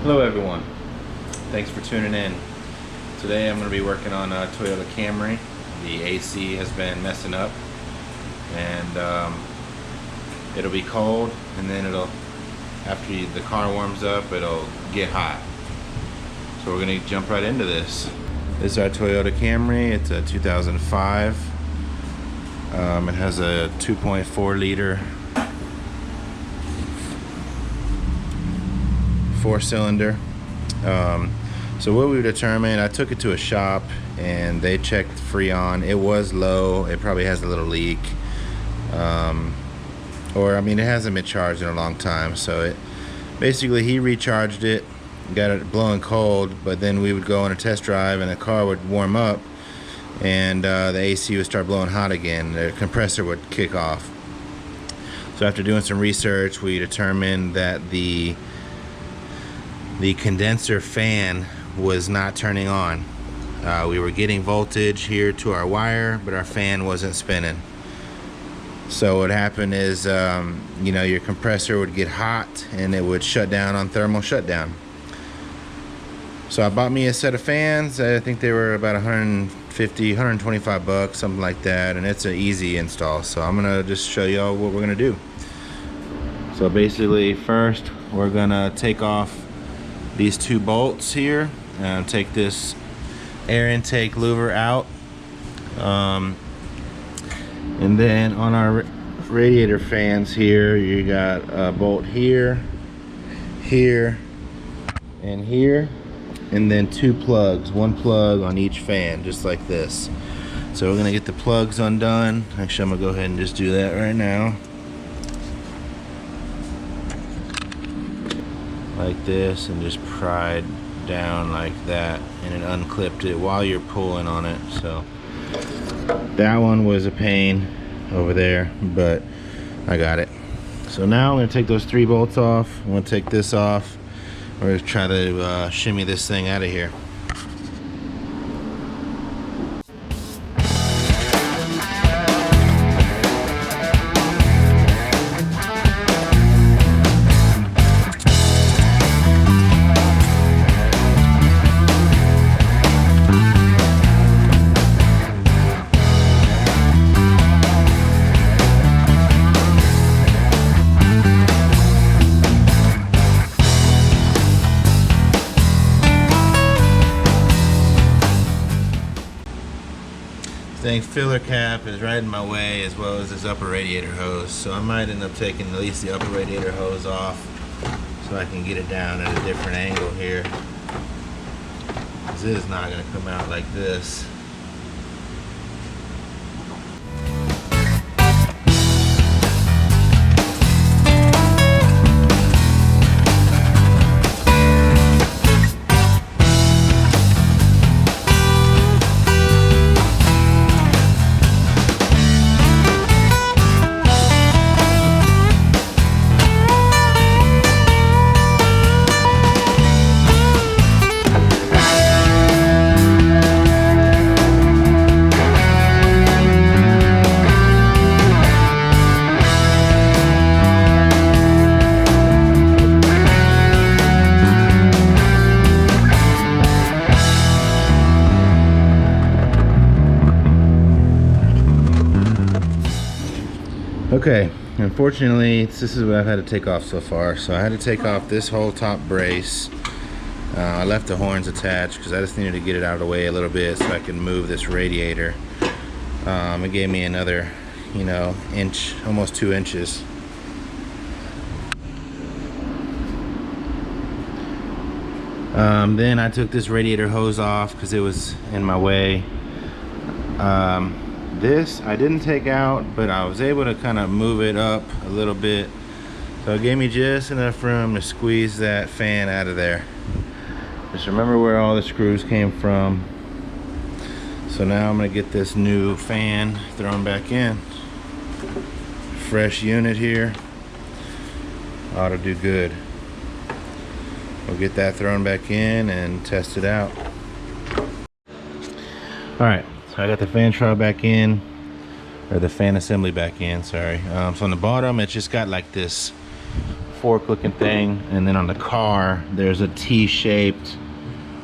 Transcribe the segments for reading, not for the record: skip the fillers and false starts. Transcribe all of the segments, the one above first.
Hello everyone, thanks for tuning in. Today I'm going to be working on a Toyota Camry. The AC has been messing up and it'll be cold, and then after the car warms up, it'll get hot. So we're going to jump right into this. This is our Toyota Camry. It's a 2005. It has a 2.4 liter 4-cylinder. So what we determined, I took it to a shop and they checked freon. It was low. It probably has a little leak, or I mean, it hasn't been charged in a long time. So basically he recharged it, got it blowing cold, but then we would go on a test drive and the car would warm up and the AC would start blowing hot again. The compressor would kick off. So after doing some research, we determined that the condenser fan was not turning on. We were getting voltage here to our wire, but our fan wasn't spinning. So what happened is, your compressor would get hot and it would shut down on thermal shutdown. So I bought me a set of fans. I think they were about 150, 125 bucks, something like that, and it's an easy install. So I'm gonna just show y'all what we're gonna do. So basically, first we're gonna take off these two bolts here and take this air intake louver out, and then on our radiator fans here, you got a bolt here, here, and here, and then two plugs, one plug on each fan, just like this. So we're gonna get the plugs undone. Actually, I'm gonna go ahead and just do that right now, like this, and just pried down like that, and it unclipped it while you're pulling on it. So that one was a pain over there, but I got it. So now I'm gonna take those three bolts off. I'm gonna take this off. We're gonna try to shimmy this thing out of here. Thing filler cap is right in my way, as well as this upper radiator hose, so I might end up taking at least the upper radiator hose off so I can get it down at a different angle here, because it is not going to come out like this. Okay, unfortunately, this is what I've had to take off so far. So I had to take off this whole top brace. I left the horns attached because I just needed to get it out of the way a little bit so I can move this radiator. It gave me another, inch, almost 2 inches. Then I took this radiator hose off because it was in my way. This I didn't take out, but I was able to kind of move it up a little bit, so it gave me just enough room to squeeze that fan out of there. Just remember where all the screws came from. So now I'm gonna get this new fan thrown back in. Fresh unit here, ought to do good. We'll get that thrown back in and test it out. All right, so I got the fan shroud back in, or the fan assembly back in, sorry. So on the bottom, it's just got like this fork looking thing, and then on the car there's a T-shaped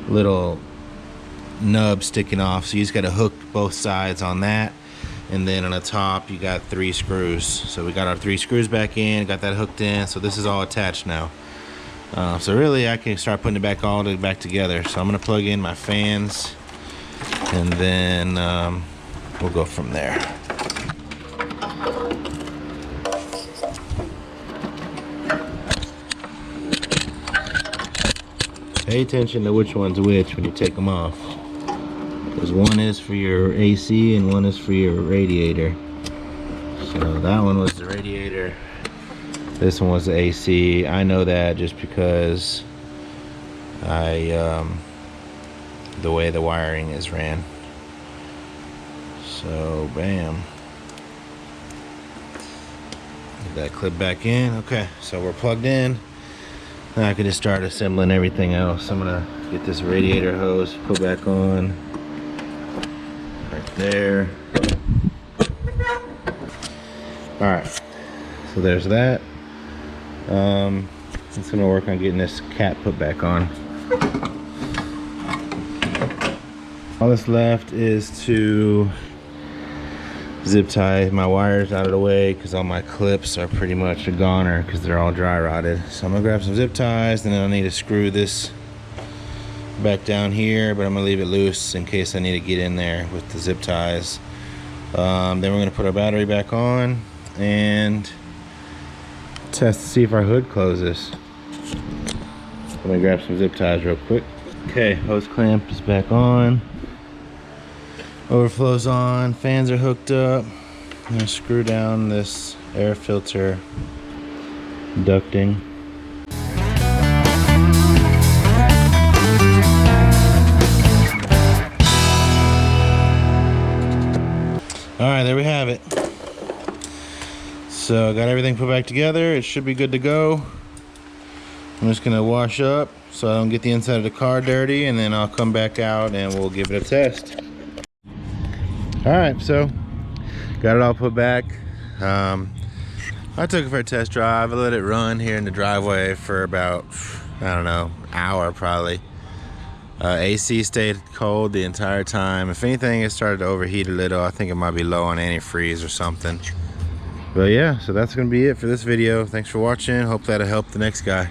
little nub sticking off, so you just got to hook both sides on that, and then on the top you got 3 screws. So we got our 3 screws back in, got that hooked in, so this is all attached now. So really I can start putting it back together. So I'm gonna plug in my fans, and then we'll go from there. Pay attention to which one's which when you take them off, because one is for your AC and one is for your radiator. So that one was the radiator, this one was the AC. I know that just because the way the wiring is ran. So bam, get that clip back in. Okay, so we're plugged in. Now I can just start assembling everything else. I'm gonna get this radiator hose put back on right there. All right, so there's that. It's gonna work on getting this cap put back on. All that's left is to zip tie my wires out of the way, because all my clips are pretty much a goner because they're all dry rotted. So I'm gonna grab some zip ties, and then I need to screw this back down here, but I'm gonna leave it loose in case I need to get in there with the zip ties. Then we're gonna put our battery back on and test to see if our hood closes. I'm gonna grab some zip ties real quick. Okay, hose clamp is back on. Overflow's on, fans are hooked up. I'm gonna screw down this air filter ducting. All right, there we have it. So I got everything put back together. It should be good to go. I'm just gonna wash up so I don't get the inside of the car dirty, and then I'll come back out and we'll give it a test. All right, so got it all put back. I took it for a test drive. I let it run here in the driveway for about, I don't know, hour probably. AC stayed cold the entire time. If anything, it started to overheat a little. I think it might be low on antifreeze or something. But yeah, so that's gonna be it for this video. Thanks for watching. Hope that'll help the next guy.